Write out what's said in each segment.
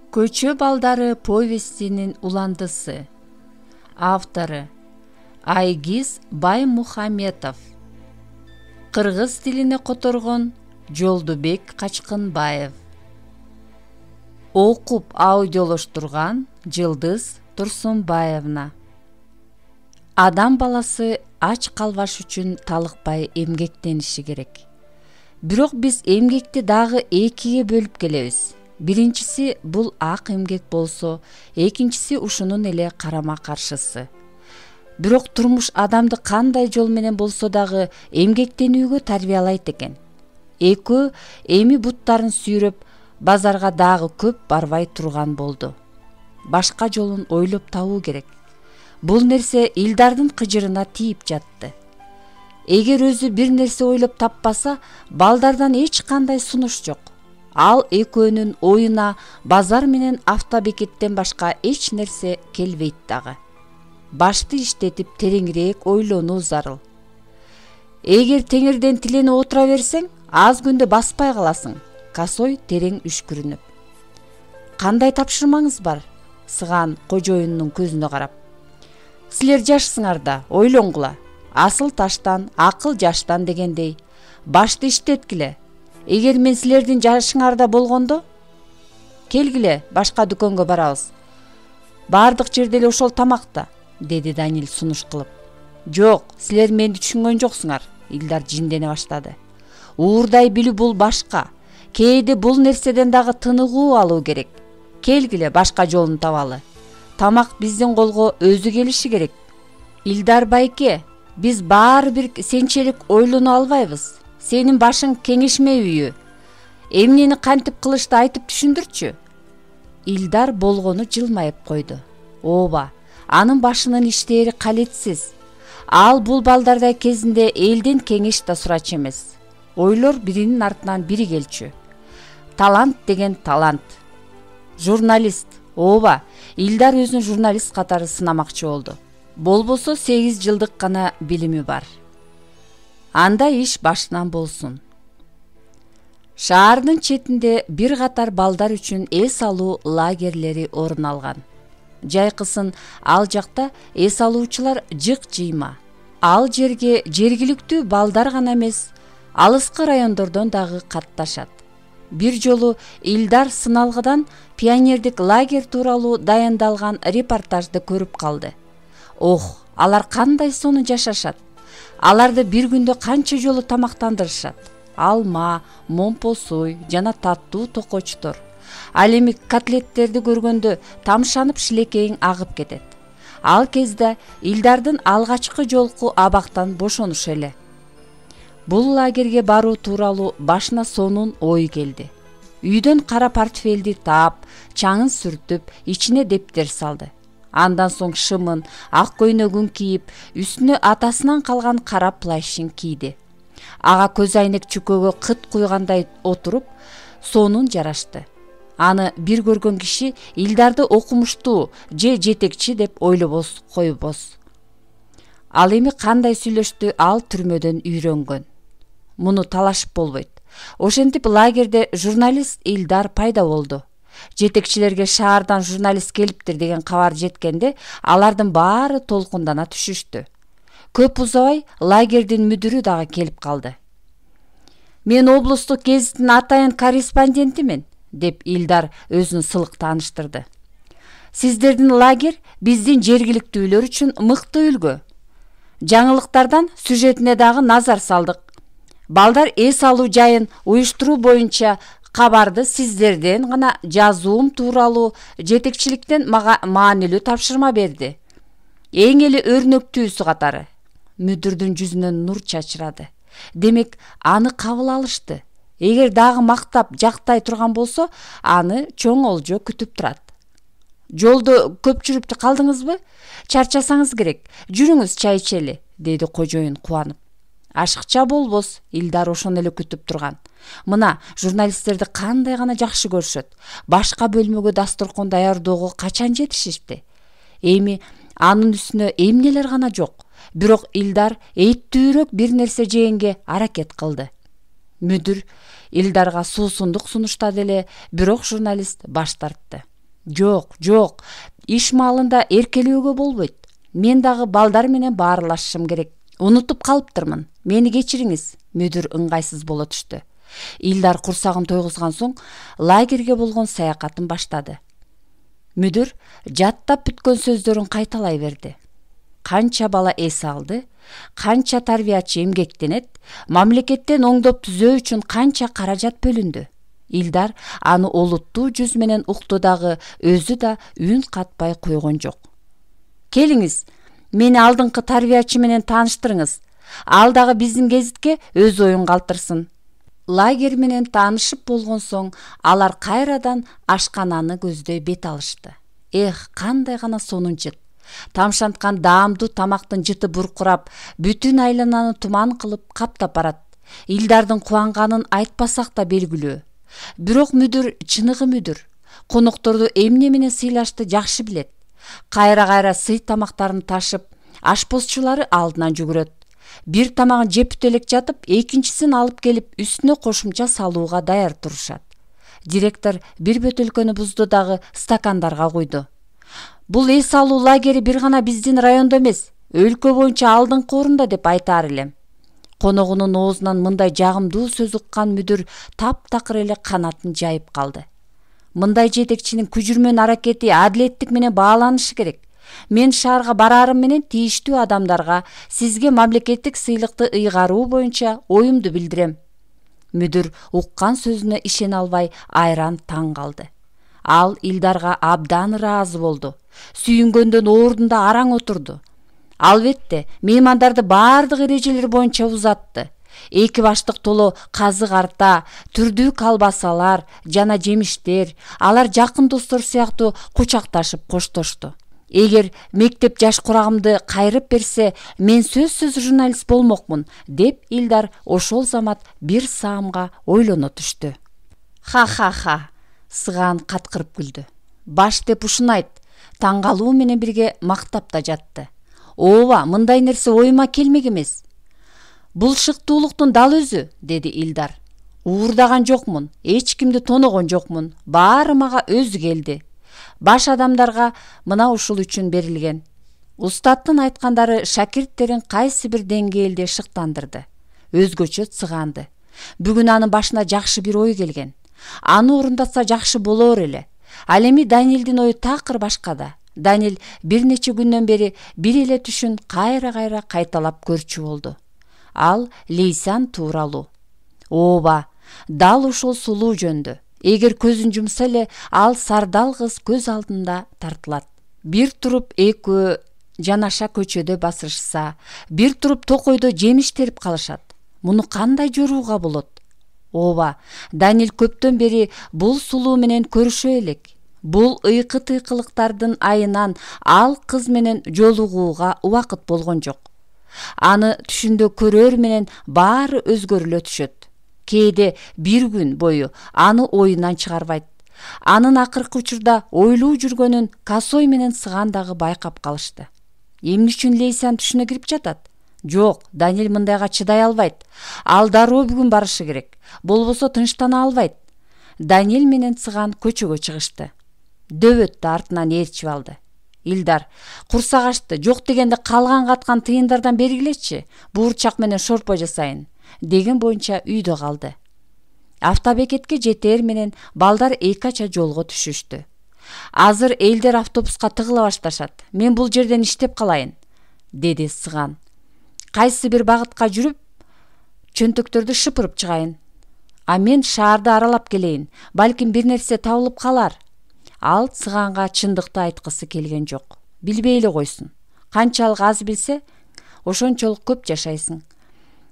Көчө балдары повестинин уландысы. Автору Айгиз Баймухаметов. Кыргыз тилине которгон Жолдубек Качкынбаев. Окуп аудиолоштурган Жылдыз Турсунбаевна. Адам баласы ач калбаш үчүн талыкпай эмгектениши керек. Бирок биз эмгекти дагы экиге бөлүп келебиз. Биринчиси бул ак эмгек болсо, экинчиси ушунун эле карама каршысы. Бирок турмуш адамды кандай жол менен болсо дагы эмгектенүүгө тарбиялайт экен. Экөө эми буттарын сүйрөп, базарга дагы көп барбай турган болду. Башка жолун ойлоп табуу керек. Бул нерсе Илдардын кыжырына тийип жатты. Эгер өзү бир нерсе ойлоп таппаса, балдардан эч кандай сунуш жок. Ал экөөнүн оюна базар менен автобекеттен башка эч нерсе келбейт дагы. Башты иштетип тереңирээк ойлонуу зарыл. Эгер теңирден тиленип отура берсең, аз күндө баспай каласың. Косой терең үшкүрүнүп. Кандай тапшырмаңыз бар? Сыган кожоюнунун көзүнө карап. Силер жашсыңар да, ойлоңгула. Асыл таштан, акыл жаштан дегендей. Башты иштеткиле. Эгер мен силердин жашыңарда болгондо, келгиле, башка дүкөнгө барабыз. Бардык жерде эле ошол тамакта, деди Данил сунуш кылып. Жок, силер мени түшүнгөн жоксуңар, Илдар жиндене баштады. Уурдай билүү бул башка. Кээде бул нерседен дагы тыныгуу алуу керек. Келгиле, башка жолун табалы. Тамак биздин колго өзү келиши керек. Илдар байке, биз баары бир сенчелик ойлоно албайбыз. Сенин башың кеңешмебүйү. Эмнени кантип кылышты айтып түшүндүрчү. Илдар болгону жылмайып койду. Ооба, анын башынын иштери калетсиз. Ал бул балдардай кезинде элден кеңеш да сурачу эмес. Ойлор биринин артынан бири келчү. Талант деген талант. Журналист. Ооба, Илдар өзүн журналист катары сынамакчы болду. Болбосо 8 жылдык гана билими бар. Анда иш башынан болсун. Шаардын четинде бир катар балдар үчүн эс алуу лагерлери орун алган. Жайкысын ал жакта эс алуучулар жык жыйма. Ал жерге жергиликтүү балдар гана эмес, алыскы райондордон дагы катташат. Бир жолу Илдар сыналгыдан пионердик лагерь тууралуу дайындалган репортажды көрүп калды. Ох, алар кандай сонун жашашат. Аларды бир күндө канча жолу тамактандырышат. Алма, момпосуй жана таттуу токочтор. Ал эми котлеттерди көргөндө тамшанып шилекейиң агып кетет. Ал кезде Илдардын алгачкы жолку абактан бошонушу эле. Бул лагерге баруу тууралуу башына сонун ой келди. Үйдөн кара портфелди таап, чаңын сүртүп, ичине дептер салды. Андан соң шымын, ак көйнөгүн кийип, үстүнө атасынан калган кара плащын кийди. Ага көз айнек чүкөгө кыт куйгандай отуруп, сонун жарашты. Аны бир көргөн киши Илдарды окумуштуу же жетекчи деп ойлобос койбос. Ал эми кандай сүйлөштү ал түрмөдөн үйрөнгөн. Муну талашып болбойт. Ошентип лагерде журналист Илдар пайда болду. Жетекчилерге шаардан журналист келиптир деген кабар жеткенде, алардын баары толкундана түшүштү. Көп узабай лагердин мүдүрү дагы келип калды. Мен облустук гезиттин атайын корреспондентимин, деп Илдар өзүн сылык тааныштырды. Сиздердин лагерь биздин жергиликтүүлөр үчүн мыкты үлгү. Жаңылыктардан сюжетине дагы назар салдык. Балдар эс алуу жайын уюштуруу боюнча кабарды сиздерден гана жазуум тууралуу жетекчиликтен мага маанилүү тапшырма берди. Эң эле өрнөктүүсү катары. Мүдүрдүн жүзүнөн нур чачырады. Демек, аны кабыл алышты. Эгер дагы мактап жактай турган болсо, аны чоң олжо күтүп турат. Жолдо көп жүрүп калдыңызбы? Чарчасаңыз керек. Жүрүңүз чай ичели, деди кожоюн кубанып. Ашыкча болбос, Илдар ошону эле күтүп турган. Мына, журналисттерди кандай гана жакшы көрүшөт. Башка бөлмөгө дасторкон даярдоого качан жетишишти? Эми анын үстүнө эмнелер гана жок. Бирок Илдар эйттүүрөөк бир нерсе жегенге аракет кылды. Мүдүр Илдарга суусундук сунуштады эле, бирок журналист баш тартты. Жок, иш маалында эркелөөгө болбойт. Мен дагы балдар менен баарлашышым керек. Унутуп калыптырмын. Мени кечириңиз. Мүдүр ыңгайсыз боло түштү. Илдар курсагын тойгузган соң лагерге болгон саякатын баштады. Мүдүр жаттап бүткөн сөздөрүн кайталай берди. Канча бала эс алды, канча тарбиячы эмгектенет, мамлекеттен оңдоп түзөө үчүн канча каражат бөлүндү. Илдар аны олуттуу жүз менен укту дагы, өзү да үн катпай койгон жок. Келиңиз, мени алдыңкы тарбиячы менен тааныштырыңыз. Ал дагы биздин гезитке өз оюн калтырсын. Лагерь менен таанышып болгон соң, алар кайрадан ашкананы көздөй бет алышты. Кандай гана сонун жыт. Тамшанткан даамдуу тамактын жыты буркурап, бүтүн айлананы туман кылып каптап барат. Илдардын кубанганын айтпасак да белгилүү. Бирок мүдүр чыныгы мүдүр. Конокторду эмне менен сыйлашты жакшы билет. Кайра сый тамактарын ташып, ашпозчулары алдынан жүгүрөт. Бир тамагын жеп бүтө элек жатып, экинчисин алып келип үстүнө кошумча салууга даяр турушат. Директор бир бөтөлкөнү бузду дагы стакандарга куйду. Бул эс алуу лагери бир гана биздин райондо эмес, өлкө боюнча алдыңкы орунда деп айтаар элем. Коногунун оозунан мындай жагымдуу сөз уккан мүдүр таптакыр эле канатын жайып калды. Мындай жетекчинин күжүрмөн аракети адилеттик менен бааланышы керек. Мен шаарга барарым менен тийиштүү адамдарга сизге мамлекеттик сыйлыкты ыйгаруу боюнча оюмду билдирем. Мүдүр уккан сөзүнө ишене албай айран таң калды. Ал Илдарга абдан ыраазы болду. Сүйүнгөндөн ордунда араң отурду. Албетте, меймандарды баардык эрежелер боюнча узатты. Эки баштык толо казык арта, түрдүү колбасалар жана жемиштер, алар жакын достор сыяктуу кучакташып коштошту. Эгер мектеп жаш курагымды кайрып берсе, мен сөзсүз журналист болмокмун, деп Илдар ошол замат бир саамга ойлоно түштү. Ха, Сыган каткырып күлдү. Баш деп ушуну айт. Таң калуу менен бирге мактап да жатты. Ооба, мындай нерсе оюма келмек эмес. Бул шыктуулуктун дал өзү, деди Илдар. Уурдаган жокмун, эч кимди тоногон жокмун. Баары мага өзү келди. Баш адамдарга мына ушул үчүн берилген. Устаттын айткандары шакирттерин кайсы бир деңгээлде шыктандырды. Өзгөчө Сыганды. Бүгүн анын башына жакшы бир ой келген. Аны орундатса жакшы болор эле. Ал эми Данилдин ою такыр башкада. Данил бир нече күндөн бери бир эле түшүн кайра кайталап көрчү болду. Ал Лейсан тууралуу. Ооба, дал ушул сулуу жөндө. Эгер көзүн жумса эле, ал сардал кыз көз алдында тартылат. Бир туруп экөө жанаша көчөдө басышса, бир туруп токойдо жемиш терип калышат. Муну кандай жорууга болот? Ооба, Данил көптөн бери бул сулуу менен көрүшө элек. Бул ыйкы-тыйкылыктардын айынан ал кыз менен жолугууга убакыт болгон жок. Аны түшүндө көрөр менен баары өзгөрүлө түшөт. Кээде бир күн бою аны оюнан чыгарбайт. Анын акыркы учурда ойлуу жүргөнүн Косой менен Сыган дагы байкап калышты. Эмне үчүн Лейсан түшүнө кирип жатат? Жок, Данил мындайга чыдай албайт. Ал дароо бүгүн барышы керек. Болбосо тынчтана албайт. Данил менен Сыган көчөгө чыгышты. Дөбөттү артынан ээрчип алды. Илдар, курсак ачты, жок дегенде калган каткан тыйындардан бергилечи, буурчак менен шорпо жасайын, деген боюнча үйдө калды. Автобекетке жетээр менен балдар эки ача жолго түшүштү. Азыр элдер автобуска тыгыла башташат. Мен бул жерден иштеп калайын, деди Сыган. Кайсы бир багытка жүрүп, чөнтөктөрдү шыпырып чыгайын. А мен шаарды аралап келейин, балким бир нерсе табылып калар. Ал Сыганга чындыкты айткысы келген жок. Билбей эле койсун. Канчалык аз билсе, ошончолук көп жашайсың.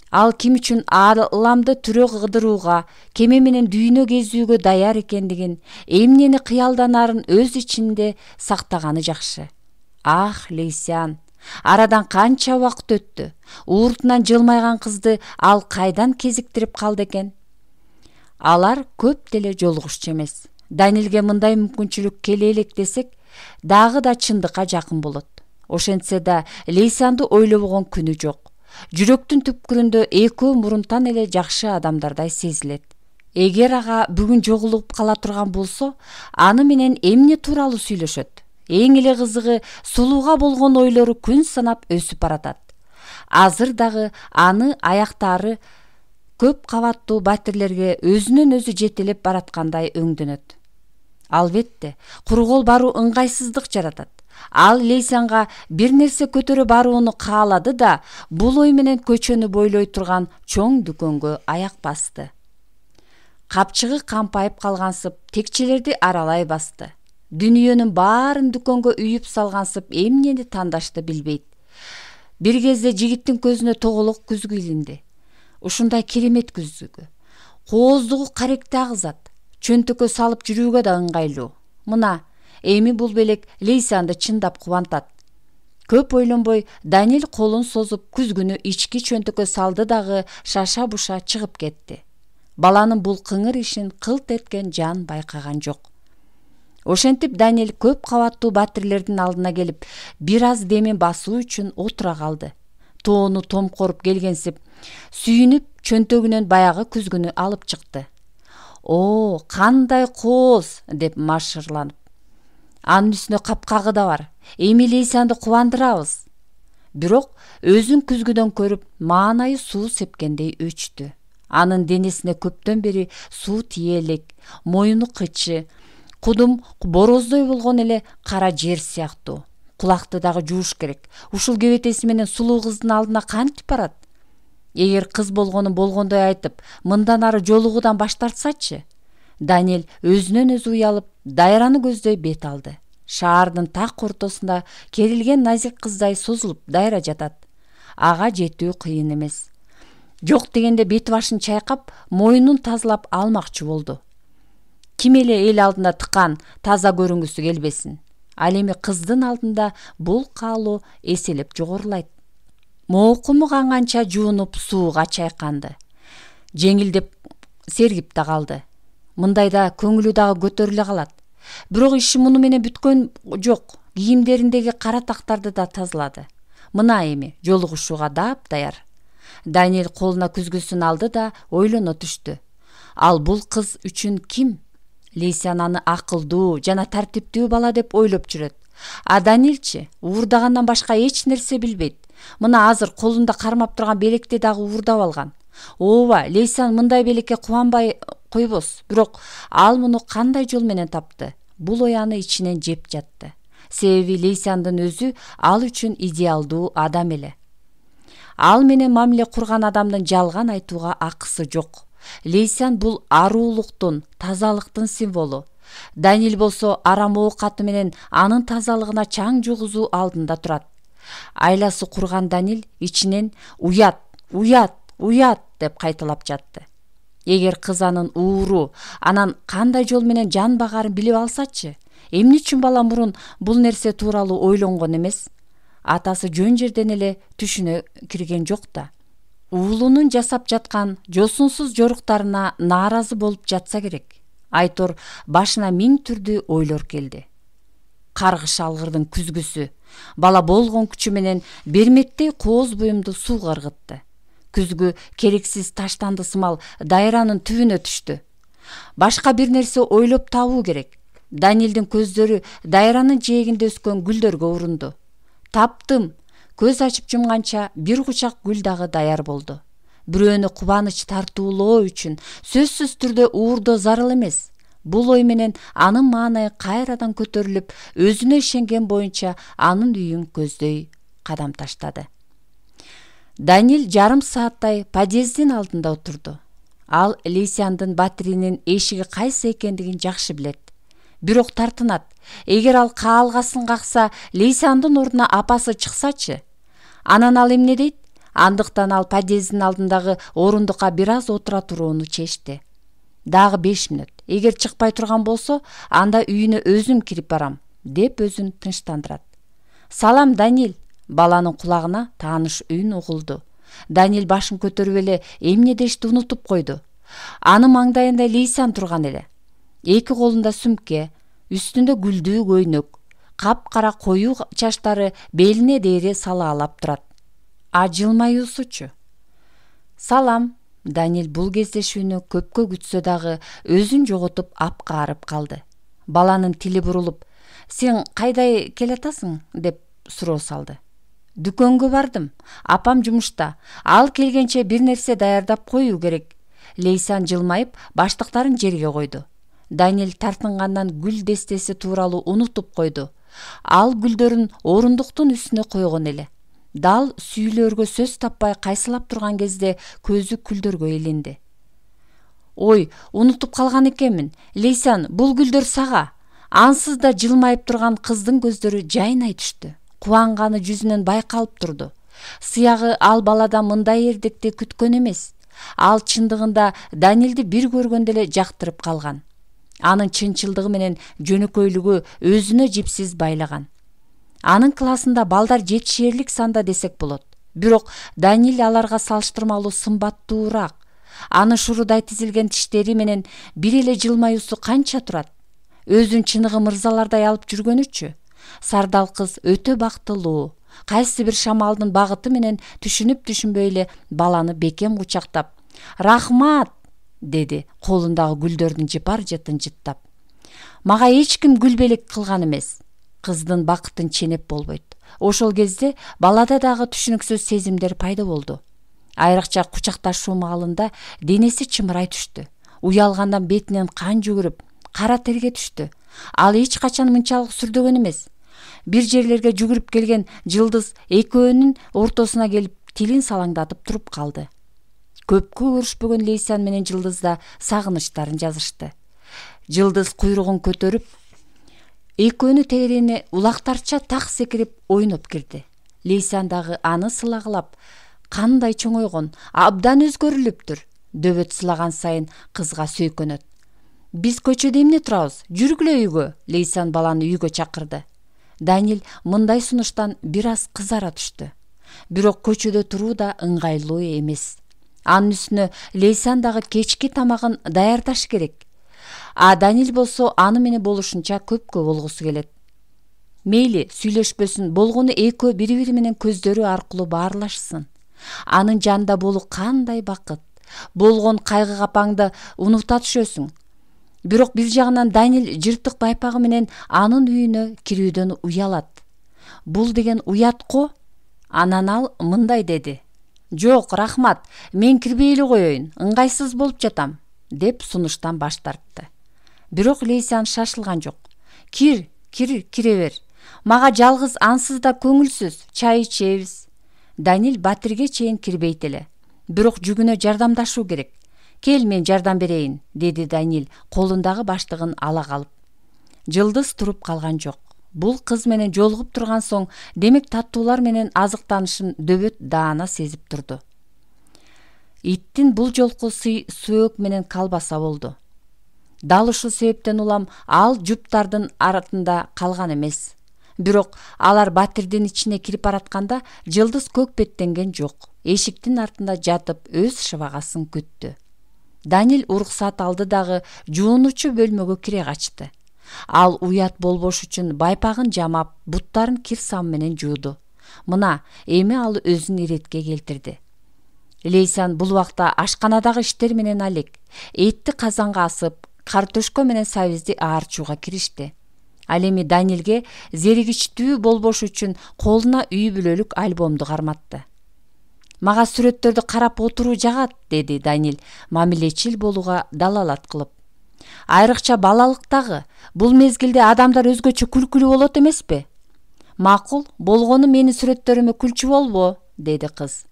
Ал ким үчүн ааламды түрө кыдырууга, кеме менен дүйнө кезүүгө даяр экендигин, эмнени кыялданарын өз ичинде сактаганы жакшы. Ах, Лейсан, арадан канча убакыт өттү. Ууртунан жылмайган кызды ал кайдан кезиктирип калды экен? Алар көп деле жолугушчу эмес. Данилге мындай мүмкүнчүлүк келе элек десек, дагы да чындыкка жакын болот. Ошентсе да Лейсанды ойлобогон күнү жок. Жүрөктүн түпкүрүндө экөө мурунтан эле жакшы адамдардай сезилет. Эгер ага бүгүн жогулуп кала турган болсо, аны менен эмне тууралуу сүйлөшөт? Эң эле кызыгы, сулууга болгон ойлору күн санап өсүп баратат. Азыр дагы аны аяктары көп кабаттуу батирлерге өзүнөн өзү жетелеп бараткандай өңдөнөт. Албетте, куру кол баруу ыңгайсыздык жаратат. Ал Лейсанга бир нерсе көтөрө барууну каалады да, бул ой менен көчөнү бойлой турган чоң дүкөнгө аяк басты. Капчыгы кампайып калгансып, текчелерди аралай басты. Дүнүйөнүн баарын дүкөнгө үйүп салгансып, эмнени тандашты билбейт. Бир кезде жигиттин көзүнө тоголок күзгү илинди. Ушундай керемет күзгү. Кооздугу каректи агызат. Чөнтөккө салып жүрүүгө да ыңгайлуу. Мына, эми бул белек Лейсанды чындап кубантат. Көп ойлонбой, Даниэль колун созуп күзгүнү ички чөнтөккө салды дагы шаша буша чыгып кетти. Баланын бул кыңыр ишин кылт эткен жан байкаган жок. Ошентип Даниэль көп кабаттуу батирлердин алдына келип, бир аз демин басуу үчүн отура калды. Тоону томкоруп келгенсип, сүйүнүп чөнтөгүнөн баягы күзгүнү алып чыкты. «О, кандай кооз!» деп машырланып. Анын үстүнө капкагы да бар. Эми Лейсанды кубандырабыз. Бирок өзүн күзгүдөн көрүп, маанайы суу сепкендей өчтү. Анын денесине көптөн бери суу тие элек, моюну кычы, кудум бороздой болгон эле кара жер сыяктуу. Кулакты дагы жууш керек. Ушул кебетеси менен сулуу кыздын алдына кантип барат? Эгер кыз болгонун болгондой айтып, мындан ары жолугуудан баш тартсачы? Даниэль өзүнөн өзү уялып, дайраны көздөй бет алды. Шаардын так ортосунда керилген назик кыздай созулуп дайра жатат. Ага жетүү кыйын эмес. Жок дегенде бет башын чайкап, моюнун тазалап алмакчы болду. Ким эле эл алдында тыкан, таза көрүнгүсү келбесин. Ал эми кыздын алдында бул каалоо эселеп жогорулайт. Моокуму канганча жуунуп сууга чайканды. Жеңилдеп сергип да калды. Мындайда көңүлү дагы көтөрүлө калат. Бирок иши муну менен бүткөн жок. Кийимдериндеги кара тактарды да тазалады. Мына эми жолугушууга даяр. Даниэль колуна күзгүсүн алды да ойлоно түштү. Ал бул кыз үчүн ким? Лейсан аны акылдуу жана тартиптүү бала деп ойлоп жүрөт. А Даниэльчи уурдагандан башка эч нерсе билбейт. Мына азыр колунда кармап турган белекти дагы уурдап алган. Ооба, Лейсан мындай белекке кубанбай койбос. Бирок ал муну кандай жол менен тапты? Бул ой аны ичинен жеп жатты. Себеби Лейсандын өзү ал үчүн идеалдуу адам эле. Ал менен мамиле курган адамдын жалган айтууга акысы жок. Лейсан бул аруулуктун, тазалыктын символу. Даниэль болсо арам оокаты менен анын тазалыгына чаң жугузуу алдында турат. Айласы курган Даниэль ичинен уят, уят, уят деп кайталап жатты. Эгер кыз анын ууру, анан кандай жол менен жан багарын билип алсачы, эмне үчүн бала мурун бул нерсе тууралуу ойлонгон эмес? Атасы жөн жерден эле түшүнө кирген жок да. Уулунун жасап жаткан жосунсуз жоруктарына нааразы болуп жатса керек. Айтор башына миң түрдүү ойлор келди. Каргыш алгырдын күзгүсү, бала болгон күчү менен берметтей кооз буюмду сууга ыргытты. Күзгү керексиз таштанды сымал дайранын түбүнө түштү. Башка бир нерсе ойлоп табуу керек. Даниэльдин көздөрү дайранын жээгинде өскөн гүлдөргө урунду. Таптым. Көз ачып жумганча бир кучак гүл дагы даяр болду. Бирөөнү кубаныч тартуулоо үчүн сөзсүз түрдө уурдоо зарыл эмес. Бул ой менен анын маанайы кайрадан көтөрүлүп, өзүнө ишенген боюнча анын үйүн көздөй кадам таштады. Даниэль жарым сааттай подъездин алдында отурду. Ал Лейсандын батиринин эшиги кайсы экендигин жакшы билет. Бирок тартынат. Эгер ал каалгасын какса, Лейсандын ордуна апасы чыксачы? Анан ал эмне дейт? Андыктан ал подъездин алдындагы орундукка бир аз отура турууну чечти. Дагы 5 мүнөт. Эгер чыкпай турган болсо, анда үйүнө өзүм кирип барам, деп өзүн тынчтандырат. Салам, Даниэль. Баланын кулагына тааныш үн угулду. Даниэль башын көтөрүп эле эмне дешти унутуп койду. Анын маңдайында Лейсан турган эле. Эки колунда сүмке, үстүндө гүлдүү көйнөк, капкара коюу чачтары белине дээре салаалап турат. А жылмаюусучу? Салам, Даниэль бул кездешүүнү көпкө күтсө дагы өзүн жоготуп апкаарып калды. Баланын тили бурулуп: «Сен кайда келатасың?» деп суроо салды. «Дүкөнгө бардым. Апам жумушта. Ал келгенче бир нерсе даярдап коюу керек». Лейсан жылмайып баштыктарын жерге койду. Даниэль тартынгандан гүл дестеси тууралуу унутуп койду. Ал гүлдөрүн орундуктун үстүнө койгон эле. Дал сүүлөргө сөз таппай кайсылап турган кезде көзү күлдөргө илинди. «Ой, унутуп калган экенмин. Лейсан, бул гүлдөр сага». Ансыз да жылмайып турган кыздын көздөрү жайнай түштү. Кубанганы жүзүнөн байкалып турду. Сыягы ал баладан мындай эрдикти күткөн эмес. Ал чындыгында Даниэлди бир көргөндө эле жактырып калган. Анын чынчылдыгы менен жөнөкөйлүгү өзүнө жипсиз байлаган. Анын классында балдар жетишерлик санда десек болот. Бирок Даниэль аларга салыштырмалуу сымбаттуураак. Анын шурудай тизилген тиштери менен бир эле жылмаюусу канча турат. Өзүн чыныгы мырзалардай алып жүргөнүчү. Сардал кыз өтө бактылуу. Кайсы бир шамалдын багыты менен түшүнүп-түшүнбөй эле баланы бекем кучактап: «Рахмат!» деди, колундагы гүлдөрдүн жыпар жытын жыттап. «Мага эч ким гүлбелек кылган эмес». Кыздын бакытын ченеп болбойт. Ошол кезде балада дагы түшүнүксүз сезимдер пайда болду. Айрыкча кучакташуу маалында денеси чымырай түштү. Уялгандан бетинен кан жүгүрүп, кара терге түштү. Ал эч качан мынчалык сүрдөгөн эмес. Бир жерлерге жүгүрүп келген Жылдыз экөөнүн ортосуна келип тилин салаңдатып туруп калды. Көпкө көрүшпөгөн Лейсан менен Жылдыз да сагынычтарын жазышты. Жылдыз куйругун көтөрүп, экөөнү тегерене улактарча так секирип ойноп кирди. Лейсан дагы аны сылагылап: «Кандай чоңойгон, абдан өзгөрүлүптүр», дөбөт сылаган сайын кызга сүйкөнөт. «Биз көчөдө эмне турабыз? Жүргүлө үйгө», Лейсан баланы үйгө чакырды. Даниэль мындай сунуштан бир аз кызара түштү. Бирок көчөдө туруу да ыңгайлуу эмес. Анын үстүнө Лейсан дагы кечки тамагын даярдаш керек. Даниэль болсо аны менен болушунча көпкө болгусу келет. Мейли, сүйлөшпөсүн, болгону экөө бири-бири менен көздөрү аркылуу баарлашсын. Анын жанында болуу кандай бакыт. Болгон кайгы капаңды унута түшөсүң. Бирок бир жагынан Даниэль жыртык байпагы менен анын үйүнө кирүүдөн уялат. Бул деген уят го. Анан ал мындай деди: «Жок, рахмат, мен кирбей эле коеюн, ыңгайсыз болуп жатам», деп сунуштан баш тартты. Бирок Лейсан шашылган жок. Кире бер. Мага жалгыз ансыз да көңүлсүз, чай ичебиз». Даниэль батирге чейин кирбейт эле. Бирок жүгүнө жардамдашуу керек. «Кел, мен жардам берейин», деди Даниэль колундагы баштыгын ала калып. Жылдыз туруп калган жок. Бул кыз менен жолугуп турган соң, демек таттуулар менен азыктанышын дөбөт даана сезип турду. Иттин бул жолку сөөк менен калбаса болду. Дал ушул себептен улам ал жуптардын артында калган эмес. Бирок алар батирдин ичине кирип баратканда Жылдыз көк беттенген жок. Эшиктин артында жатып өз шыбагасын күттү. Даниэль уруксат алды дагы жуунуучу бөлмөгө кире качты. Ал уят болбош үчүн байпагын жамап, буттарын кир сам менен жууду. Мына, эми ал өзүн иретке келтирди. Лейсан бул убакта ашканадагы иштер менен алек. Этти казанга асып, картошка менен сабизди аарчууга киришти. Ал эми Даниэлге зеригичтүү болбош үчүн колуна үй бүлөлүк альбомду карматты. «Мага сүрөттөрдү карап отуруу жагат», деди Даниэль мамилечил болууга далалат кылып. «Айрыкча балалыктагы, бул мезгилде адамдар өзгөчө күлкүлүү болот эмеспи?» «Макул, болгону менин сүрөттөрүмө күлчү болбо», деди кыз.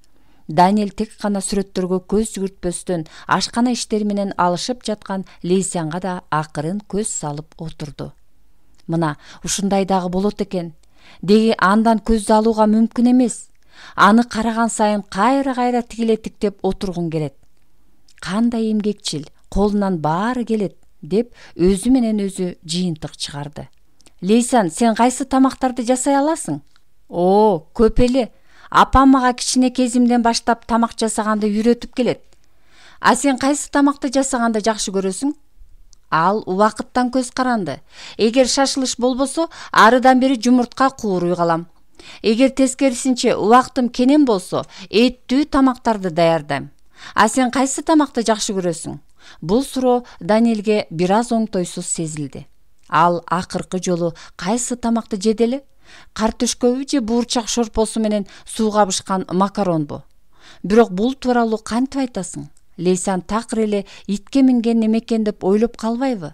Даниэль тек гана сүрөттөргө көз жүгүртпөстөн ашкана иштери менен алышып жаткан Лейсанга да акырын көз салып отурду. «Мына, ушундай дагы болот экен. Деги андан көздү алууга мүмкүн эмес. Аны караган сайын кайра тигиле тиктеп отургун келет. Кандай эмгекчил, колунан баары келет», деп өзү менен өзү жыйынтык чыгарды. «Лейсан, сен кайсы тамактарды жасай аласың?» «О, көп эле. Апам мага кичине кезимден баштап тамак жасаганды үйрөтүп келет». «А сен кайсы тамакты жасаганды жакшы көрөсүң?» Ал убакыттан көз каранды. «Эгер шашылыш болбосо, арыдан бери жумуртка кууруй калам. Эгер тескерисинче убактым кенен болсо, эттүү тамактарды даярдайм. А сен кайсы тамакты жакшы көрөсүң? Бул суроо Даниэлге бир аз оңтойсуз сезилди. Ал акыркы жолу кайсы тамакты жеди эле? Картөшкөбү же буурчак шорпосу менен сууга бышкан макаронбу? Бирок бул тууралуу кантип айтасың? Лейсан такыр эле итке минген неме экен деп ойлоп калбайбы?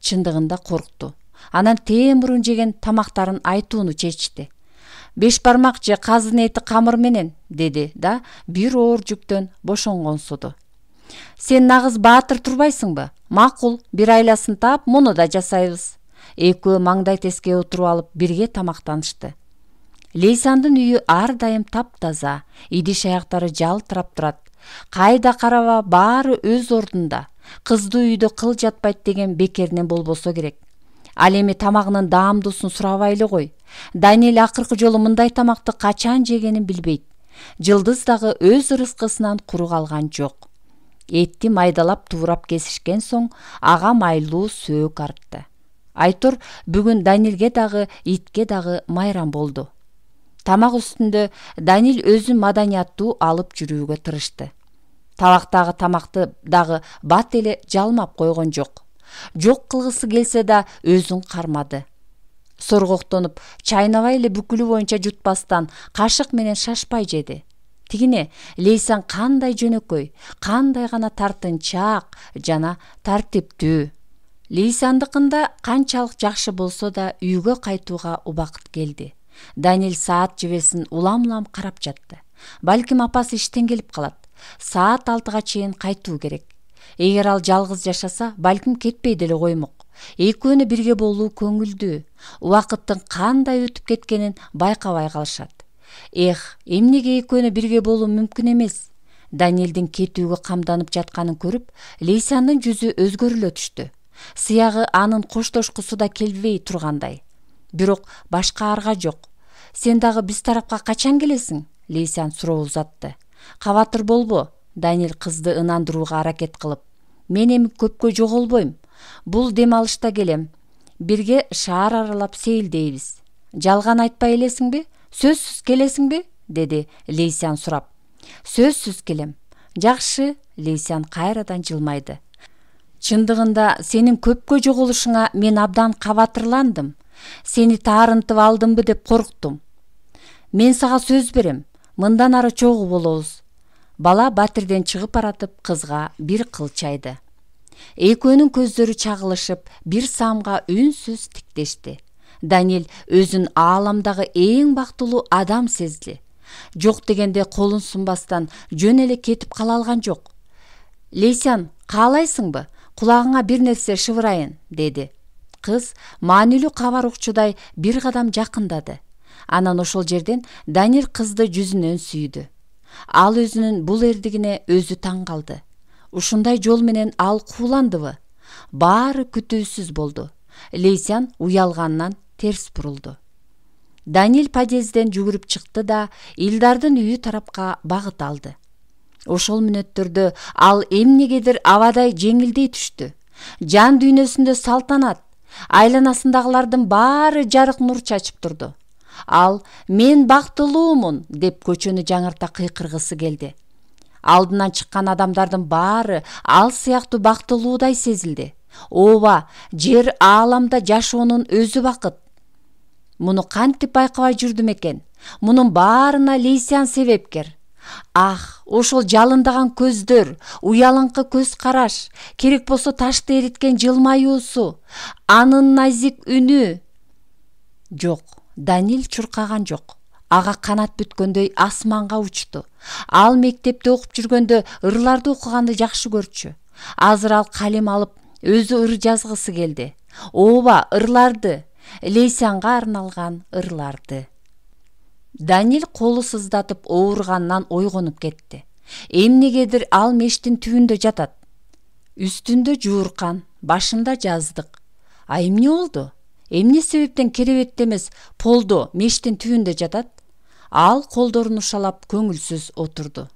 Чындыгында коркту. Анан тээ мурун жеген тамактарын айтууну чечти. 5 бармак же казын эти камыр менен, деди да бир оор жүктөн бошонгонсуду. Сен нагыз баатыр турбайсыңбы? Макул, бир айласын таап, муну да жасайбыз. Экөө маңдай теске отуруп алып бирге тамактанышты. Лейсандын үйү ар дайым таптаза, идиш аяктары жалтырап турат. Кайда караба баары өз ордунда. Кызды үйдө кыл жатпайт деген бекеринен болбосо керек. Ал эми тамагынын даамдуусун сурабайлы кой. Даниэль акыркы жолу мындай тамакты качан жегенин билбейт. Жылдыз дагы өз ырыскысынан куру калган жок. Этти майдалап туурап кесишкен соң ага майлуу сөөк артты. Айтор бүгүн Даниэлге дагы итке дагы майрам болду. Тамак үстүндө Даниэль өзүн маданияттуу алып жүрүүгө тырышты. Табактагы тамакты дагы бат эле жалмап койгон жок. Жок кылгысы келсе да өзүн кармады. Соргоктонуп, чайнабай эле бүкүлү боюнча жутпастан кашык менен шашпай жеди. Тигине Лейсан кандай жөнөкөй, кандай гана тартынчаак жана тартиптүү. Лейсандыкында канчалык жакшы болсо да үйгө кайтууга убакыт келди. Даниэль саат жебесин улам-улам карап жатты. Балким апасы иштен келип калат. Саат 6-га чейин кайтуу керек. Эгер ал жалгыз жашаса, балким кетпей деле коймок. Экөөнү бирге болуу көңүлдүү. Убакыттын кандай өтүп кеткенин байкабай калышат. Эмнеге экөөнү бирге болуу мүмкүн эмес? Даниэлдин кетүүгө камданып жатканын көрүп, Лейсандын жүзү өзгөрүлө түштү. Сыягы анын коштошкусу да келбей тургандай. Бирок башка арга жок. Сен дагы биз тарапка качан келесиң? Лейсан суроо узатты. Кабатыр болбо, Даниэль кызды ынандырууга аракет кылып. Мен эми көпкө жоголбойм. Бул дем алышта келем. Бирге шаар аралап сейилдейбиз. Жалган айтпай элесиңби? Сөзсүз келесиңби? Деди Лейсан сурап. Сөзсүз келем. Жакшы, Лейсан кайрадан жылмайды. Чындыгында сенин көпкө жоголушуңа мен абдан кабатырландым. Сени таарынтып алдымбы деп корктум. Мен сага сөз берем. Мындан ары чогуу болобуз. Бала батирден чыгып баратып кызга бир кылчайды. Экөөнүн көздөрү чагылышып, бир самга үнсүз тиктешти. Даниэль өзүн ааламдагы эң бактылуу адам сезди. Жок дегенде колун сунбастан жөн эле кетип кала алган жок. Лейсан, каалайсыңбы? Кулагыңа бир нерсе шыбырайын, деди. Кыз маанилүү кабар укчудай бир кадам жакындады. Анан ошол жерден Даниэль кызды жүзүнөн сүйдү. Ал өзүнүн бул эрдигине өзү таң калды. Ушундай жол менен ал кууландыбы? Баары күтүүсүз болду. Лейсан уялганынан терс бурулду. Даниэль подъезден жүгүрүп чыкты да Илдардын үйү тарапка багыт алды. Ошол мүнөттөрдө ал эмнегедир абадай жеңилдей түштү. Жан дүйнөсүндө салтанат, айланасындагылардын баары жарык нур чачып турду. Ал «Мен бактылуумун» деп көчөнү жаңырта кыйкыргысы келди. Алдынан чыккан адамдардын баары ал сыяктуу бактылуудай сезилди. Ооба, жер ааламда жашоонун өзү бакыт. Муну кантип байкабай жүрдүм экен? Мунун баарына Лейсан себепкер. Ошол жалындаган көздөр, уялыңкы көз караш, керек болсо ташты эриткен жылмаюусу, анын назик үнү. Жок, Даниэль чуркаган жок. Ага канат бүткөндөй асманга учту. Ал мектепте окуп жүргөндө ырларды окуганды жакшы көрчү. Азыр ал калем алып, өзү ыр жазгысы келди. Ооба, ырларды. Лейсанга арналган ырларды. Даниэль колу сыздатып оорганынан ойгонуп кетти. Эмнегедир ал мештин түбүндө жатат. Үстүндө жууркан, башында жаздык. Эмне болду? Эмне себептен керебетте эмес, полдо мештин түбүндө жатат? Ал колдорун ушалап көңүлсүз отурду.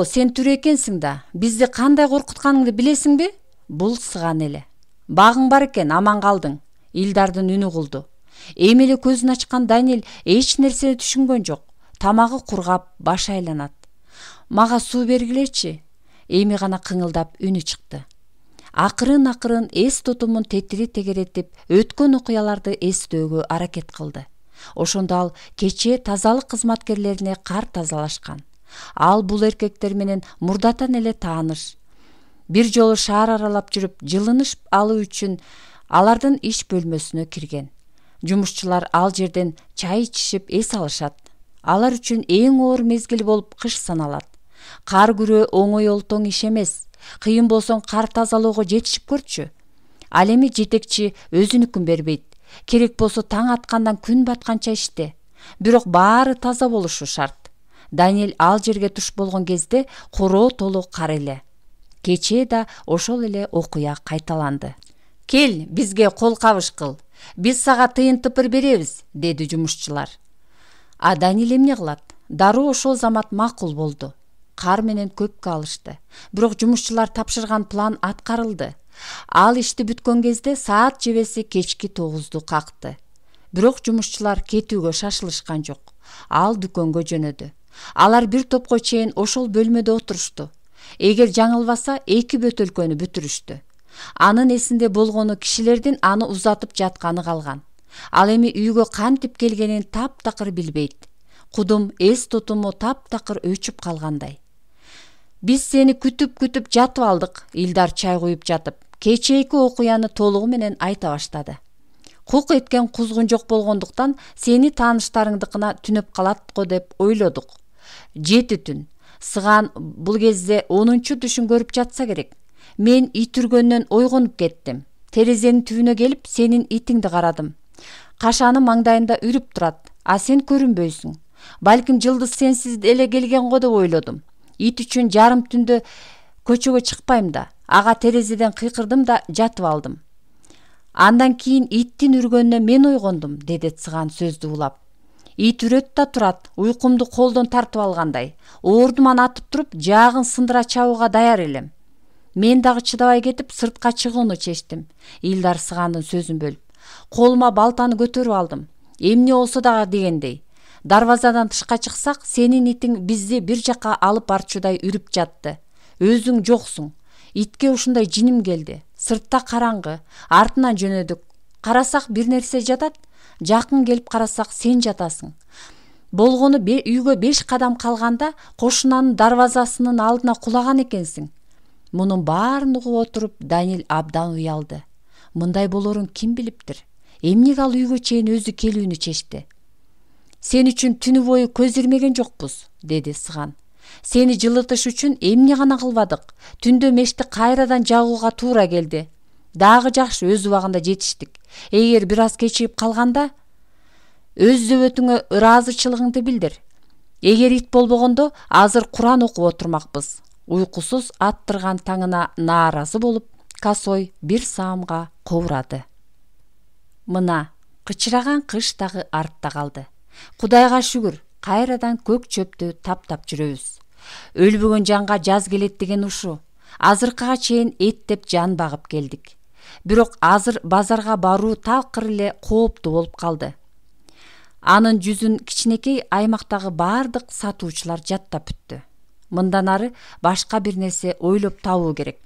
Сен түрө экенсиң да, бизди кандай коркутканыңды билесиңби? Бул сыган эле. Багың бар экен, аман калдың. Илдардын үнү кулду. Эми эле көзүн ачкан Даниэль эч нерсени түшүнгөн жок. Тамагы кургап, башы айланат. Мага суу бергилечи. Эми гана кыңылдап үнү чыкты. Акырын эс тутумун тетири тегеретип, өткөн окуяларды эстөөгө аракет кылды. Ошондо ал кечээ тазалык кызматкерлерине кар тазалашкан. Ал бул эркектер менен мурдатан эле тааныш. Бир жолу шаар аралап жүрүп, жылыныш алуу үчүн алардын иш бөлмөсүнө кирген. Жумушчулар ал жерден чай ичишип эс алышат. Алар үчүн эң оор мезгил болуп кыш саналат. Кар күрөө оңой олтоң иш эмес. Кыйын болсоң кар тазалоого жетишип көрчү. Ал эми жетекчи өзүнүкүн бербейт. Керек болсо таң аткандан күн батканча иште. Бирок баары таза болушу шарт. Даниэль ал жерге туш болгон кезде короо толу кар эле. Кечээ да ошол эле окуя кайталанды. Кел, бизге кол кабыш кыл. Биз сага тыйын тыпыр беребиз, деди жумушчулар. А Даниэль эмне кылат? Дароо ошол замат макул болду. Кар менен көпкө алышты. Бирок жумушчулар тапшырган план аткарылды. Ал ишти бүткөн кезде саат жебеси кечки 9-ду какты. Бирок жумушчулар кетүүгө шашылышкан жок. Ал дүкөнгө жөнөдү. Алар бир топко чейин ошол бөлмөдө отурушту. Эгер жаңылбаса, 2 бөтөлкөнү бүтүрүштү. Анын эсинде болгону кишилердин аны узатып жатканы калган. Ал эми үйгө кантип келгенин таптакыр билбейт. Кудум эс тутуму таптакыр өчүп калгандай. Биз сени күтүп жатып алдык. Илдар чай куюп жатып, кечээки окуяны толугу менен айта баштады. Кук эткен кузгун жок болгондуктан сени тааныштарыңдыкына түнөп калат го деп ойлодук. 7 түн. Сыган бул кезде 10-чу түшүн көрүп жатса керек. Мен ит үргөндөн ойгонуп кеттим. Терезенин түбүнө келип, сенин итиңди карадым. Кашаны маңдайында үрүп турат, а сен көрүнбөйсүң. Балким жылдыз сенсиз эле келген го деп ойлодум. Ит үчүн жарым түндө көчөгө чыкпайм да. Ага терезеден кыйкырдым да жатып алдым. Андан кийин иттин үргөнүнө мен ойгондум, деди Цыган сөздү улап. Ит үрөт да турат, уйкумду колдон тартып алгандай. Оордуман атып туруп, жаагын сындыра чабууга даяр элем. Мен дагы чыдабай кетип, сыртка чыгууну чечтим. Илдар Цыгандын сөзүн бөлүп. Колума балтаны көтөрүп алдым. Эмне болсо дагы дегендей. Дарбазадан тышка чыксак, сенин итиң бизди бир жакка алып барчудай үрүп жатты. Өзүң жоксуң. Итке ушундай жиним келди. Сыртта караңгы, артынан жөнөдүк. Карасак бир нерсе жатат, жакын келип карасак сен жатасың. Болгону үйгө 5 кадам калганда кошунанын дарбазасынын алдына кулаган экенсиң. Мунун баарын угуп отуруп, Даниэль абдан уялды. Мындай болорун ким билиптир? Эмнеге ал үйгө чейин өзү келүүнү чечти? Сен үчүн түнү бою көз ирмеген жокпуз, деди Цыган. Сени жылытыш үчүн эмне гана кылбадык. Түндө мешти кайрадан жагууга туура келди. Дагы жакшы өз убагында жетиштик. Эгер бир аз кечигип калганда, өз зөбөтүңө ыраазычылыгыңды билдир. Эгер ит болбогондо, азыр Куран окуп отурмакпыз. Уйкусуз аттырган таңына нааразы болуп, Косой бир саамга ковурады. Мына, кычыраган кыш дагы артта калды. Кудайга шүгүр, кайрадан көк чөптү таптап жүрөбүз. Өлбөгөн жанга жаз келет деген ушу. Азыркыга чейин эттеп жан багып келдик. Бирок азыр базарга баруу такыр эле кооптуу болуп калды. Анын жүзүн кичинекей аймактагы бардык сатуучулар жаттап бүттү. Мындан ары башка бир нерсе ойлоп табуу керек.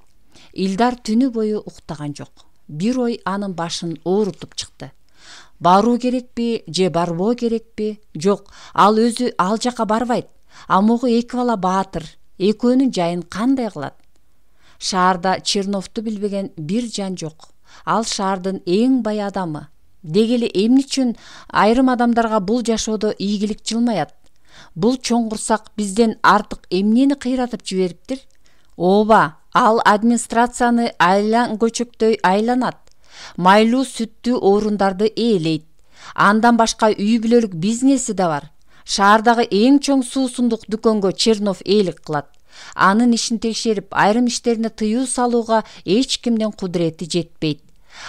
Илдар түнү бою уктаган жок. Бир ой анын башын оорутуп чыкты. Баруу керекпи же барбоо керекпи? Жок, ал өзү ал жака барбайт. А могу 2 бала баатыр, экөөнүн жайын кандай кылат? Шаарда Черновду билбеген бир жан жок. Ал шаардын эң бай адамы. Деги эле эмне үчүн айрым адамдарга бул жашоодо ийгилик жылмаят? Бул чоң курсак бизден артык эмнени кыйратып жибериптир? Ооба, ал администрацияны айлан көчөктөй айланат. Майлуу сүттүү орундарды ээлейт. Андан башка үй бүлөлүк бизнеси да бар. Шаардагы эң чоң суусундук дүкөнгө Чернов ээлик кылат. Анын ишин текшерип, айрым иштерине тыюу салууга эч кимдин кудурети жетпейт.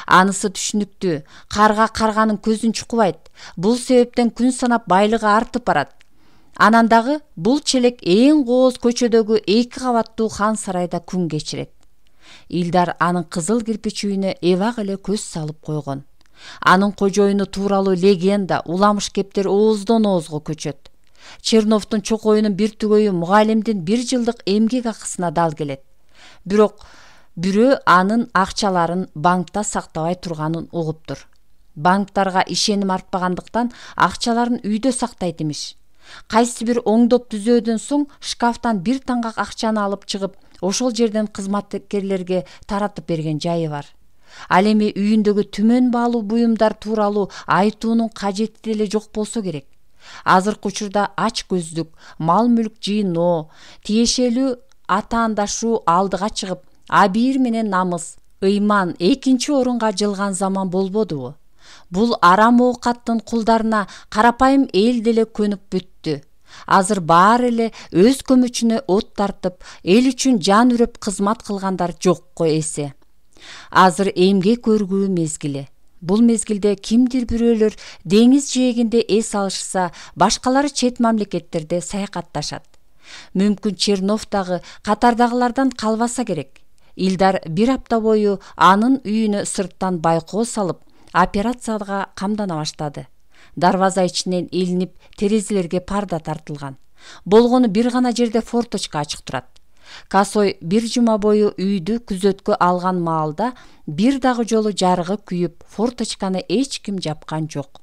Анысы түшүнүктүү, карга карганын көзүн чукубайт. Бул себептен күн санап байлыгы артып барат. Анан дагы бул челек эң кооз көчөдөгү 2 кабаттуу хан сарайда күн кечирет. Илдар анын кызыл кирпич үйүнө эбак эле көз салып койгон. Анын кожоюну тууралуу легенда, уламыш кептер ооздон оозго көчөт. Черновдун чокоюнун бир түгөйү мугалимдин 1 жылдык эмгек акысына дал келет. Бирок бирөө анын акчаларын банкта сактабай турганын угуптур. Банктарга ишеним артпагандыктан акчаларын үйдө сактайт имиш. Кайсы бир оңдоп түзөөдөн соң шкафтан бир таңгак акчаны алып чыгып, ошол жерден кызматкерлерге таратып берген жайы бар. Ал эми үйүндөгү түмөн баалуу буюмдар тууралуу айтуунун кажети деле жок болсо керек. Азыркы учурда ач көздүк, мал мүлк жыйноо, тиешелүү атаандашуу алдыга чыгып, абийир менен намыс, ыйман экинчи орунга жылган заман болбодубу? Бул арам оокаттын кулдарына карапайым эл деле көнүп бүттү. Азыр баары эле өз көмүчүнө от тартып, эл үчүн жан үрөп кызмат кылгандар жокко эсе. Азыр эмгек өргүү мезгили. Бул мезгилде кимдир бирөөлөр деңиз жээгинде эс алышса, башкалары чет мамлекеттерде саякатташат. Мүмкүн Чернов дагы катардагылардан калбаса керек. Илдар 1 апта бою анын үйүнө сырттан байкоо салып, операцияга камдана баштады. Дарбаза ичинен илинип, терезелерге парда тартылган. Болгону бир гана жерде форточка ачык турат. Касой 1 жума бою үйдү күзөткө алган маалда бир дагы жолу жарыгы күйүп, форточканы эч ким жапкан жок.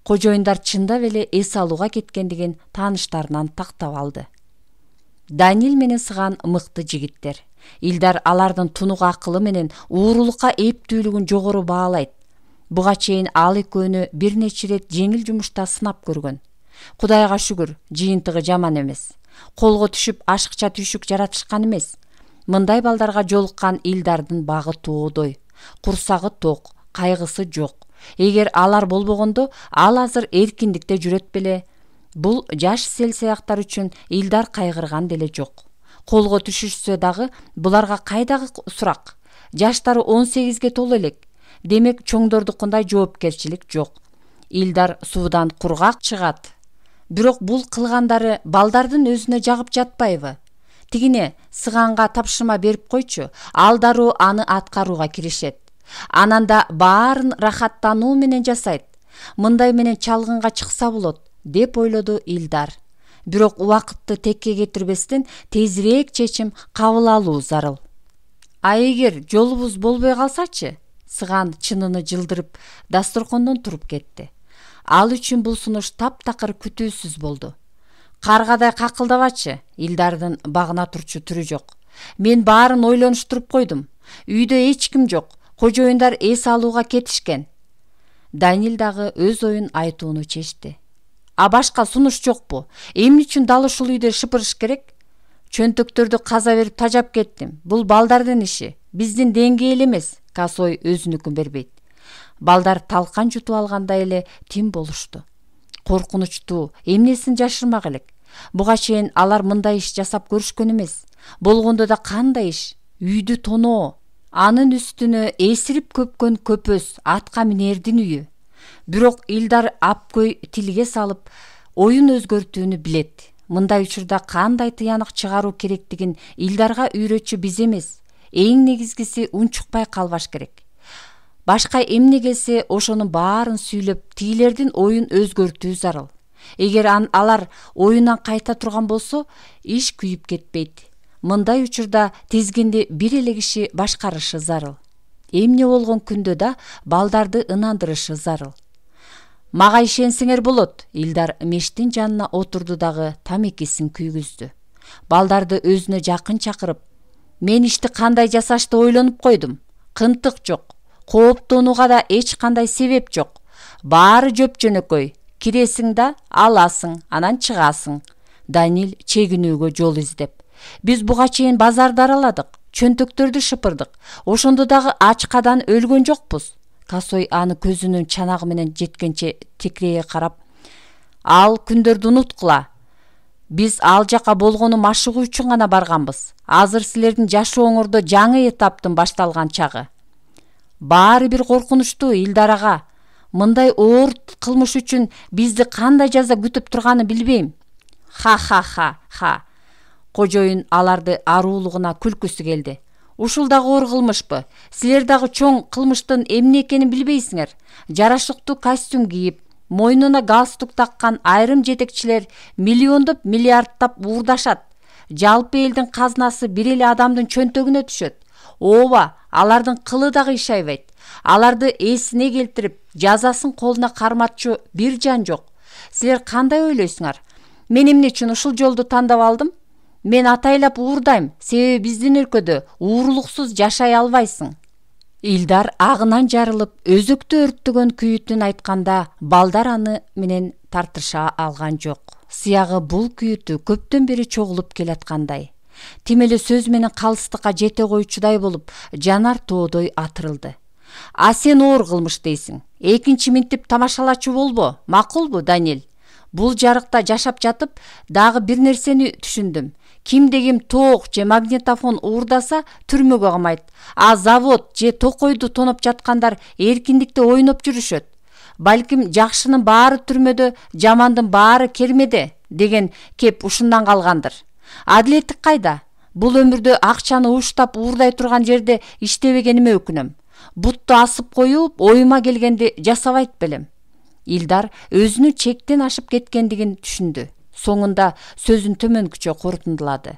Кожоюндар чындап эле эс алууга кеткендигин тааныштарынан тактап алды. Данил менен Сыган мыкты жигиттер. Илдар алардын тунук акылы менен уурулукка эптүүлүгүн жогору баалайт. Буга чейин ал экөөнү бир нече ирет жеңил жумушта сынап көргөн. Кудайга шүгүр, жыйынтыгы жаман эмес. Колго түшүп ашыкча түйшүк жаратышкан эмес. Мындай балдарга жолуккан Илдардын багы тоодой. Курсагы ток, кайгысы жок. Эгер алар болбогондо, ал азыр эркиндикте жүрөт беле. Бул жаш селсаяктар үчүн Илдар кайгырган деле жок. Колго түшүшсө дагы буларга кайдагы сурак? Жаштары 18ге толо элек. Демек чоңдордукундай жоопкерчилик жок. Илдар суудан кургак чыгат. Бирок бул кылгандары балдардын өзүнө жагып жатпайбы? Тигине Сыганга тапшырма берип койчу, ал дароо аны аткарууга киришет. Анан да баарын рахаттануу менен жасайт. Мындай менен чалгынга чыкса болот, деп ойлоду Илдар. Бирок убакытты текке кетирбестен тезирээк чечим кабыл алуу зарыл. А эгер жолубуз болбой калсачы? Сыган чыныны жылдырып, дасторкондон туруп кетти. Ал үчүн бул сунуш таптакыр күтүүсүз болду. Каргадай какылдабачы, Илдардын багына турчу түрү жок. Мен баарын ойлонуштуруп койдум. Үйдө эч ким жок. Кожоюндар эс алууга кетишкен. Данил дагы өз оюн айтууну чечти. А башка сунуш жокпу? Эмне үчүн дал ушул үйдө шыпырыш керек? Чөнтөктөрдү каза берип тажап кеттим. Бул балдардын иши. Биздин деңгээл эмес. Касой өзүнүкүн бербейт. Балдар талкан жутуп алгандай эле тим болушту. Коркунучтуу, эмнесин жашырмак элек. Буга чейин алар мындай иш жасап көрүшкөн эмес. Болгондо да кандай иш? Үйдү тоноо. Анын үстүнө эсирип көпкөн көпөс, атка минердин үйү. Бирок Илдар апкөй тилге салып, оюн өзгөртүүнү билет. Мындай учурда кандай тыянак чыгаруу керектигин Илдарга үйрөтчү биз эмес. Эң негизгиси унчукпай калбаш керек. Башка эмне келсе, ошонун баарын сүйлөп, тигилердин оюн өзгөртүү зарыл. Эгер алар оюнан кайта турган болсо, иш күйүп кетпейт. Мындай учурда тизгинди бир эле киши башкарышы зарыл. Эмне болгон күндө да балдарды ынандырышы зарыл. Мага ишенсеңер болот. Илдар мештин жанына отурду дагы тамекисин күйгүздү. Балдарды өзүнө жакын чакырып, мен ишти кандай жасашты ойлонуп койдум. Кынтык жок. Кооптонууга да эч кандай себеп жок. Баары жөп-жөнөкөй. Киресиң да аласың, анан чыгасың. Данил чегинүүгө жол издеп. Биз буга чейин базарды араладык, чөнтөктөрдү шыпырдык. Ошондо дагы ачкадан өлгөн жокпуз. Касой аны көзүнүн чанагы менен жеткенче текирее карап, ал күндөрдү унуткула. Биз ал жака болгону машыгуу үчүн гана барганбыз. Азыр силердин жашооңордо жаңы этаптын башталган чагы. Баары бир коркунучтуу, Илдар ага. Мындай оор кылмыш үчүн бизди кандай жаза күтүп турганын билбейм. Ха. Кожоюн аларды аруулугуна күлкүсү келди. Ушул дагы оор кылмышпы? Силер дагы чоң кылмыштын эмне экенин билбейсиңер. Жарашыктуу костюм кийип, мойнуна галстук таккан айрым жетекчилер миллиондоп миллиарддап уурдашат. Жалпы элдин казнасы бир эле адамдын чөнтөгүнө түшөт. Ооба, алардын кылы дагы иш айбайт. Аларды эсине келтирип, жазасын колуна карматчу бир жан жок. Силер кандай ойлойсуңар? Мен эмне үчүн ушул жолду тандап алдым? Мен атайлап уурдайм, себеби биздин өлкөдө уурулуксуз жашай албайсың. Илдар агынан жарылып, өзөктү өрттөгөн күйүтүн айтканда, балдар аны менен тартыша алган жок. Сыягы бул күйүтү көптөн бери чогулуп келаткандай. Тим эле сөз менен калыстыкка жете койчудай болуп, жанар тоодой атырылды. А сен оор кылмыш дейсиң. Экинчи минтип тамашалачу болбо, макулбу, Даниэль? Бул жарыкта жашап жатып, дагы бир нерсени түшүндүм. Кимде ким тоок же магнитофон уурдаса түрмөгө камайт, а завод же токойду тоноп жаткандар эркиндикте ойноп жүрүшөт. Балким жакшынын баары түрмөдө, жамандын баары кермеде деген кеп ушундан калгандыр. Адилеттик кайда? Бул өмүрдө акчаны уштап уурдай турган жерде иштебегениме өкүнөм. Бутту асып коюп, оюма келгенди жасабайт белем. Илдар өзүнүн чектен ашып кеткендигин түшүндү. Соңунда сөзүн төмөнкүчө корутундулады.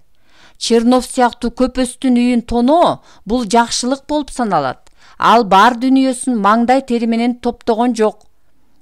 Чернов сыяктуу көпөстүн үйүн тоноо бул жакшылык болуп саналат. Ал бар дүнүйөсүн маңдай тери менен топтогон жок.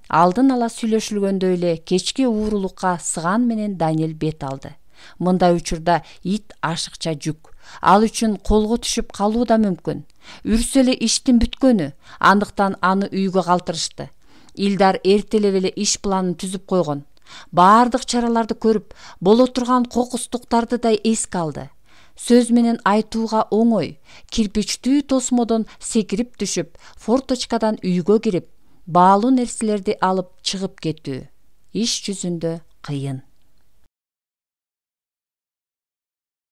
Алдын ала сүйлөшүлгөндөй эле кечки уурулукка сыган менен Даниэль бет алды. Мындай учурда ит ашыкча жүк. Ал үчүн колго түшүп калуу да мүмкүн. Үрсө эле иштин бүткөнү, андыктан аны үйгө калтырышты. Илдар эртелеп эле иш планын түзүп койгон. Баардык чараларды көрүп, боло турган кокустуктарды да эске алды. Сөз менен айтууга оңой, кирпичтүү тосмодон секирип түшүп, форточкадан үйгө кирип, баалуу нерселерди алып чыгып кетүү иш жүзүндө кыйын.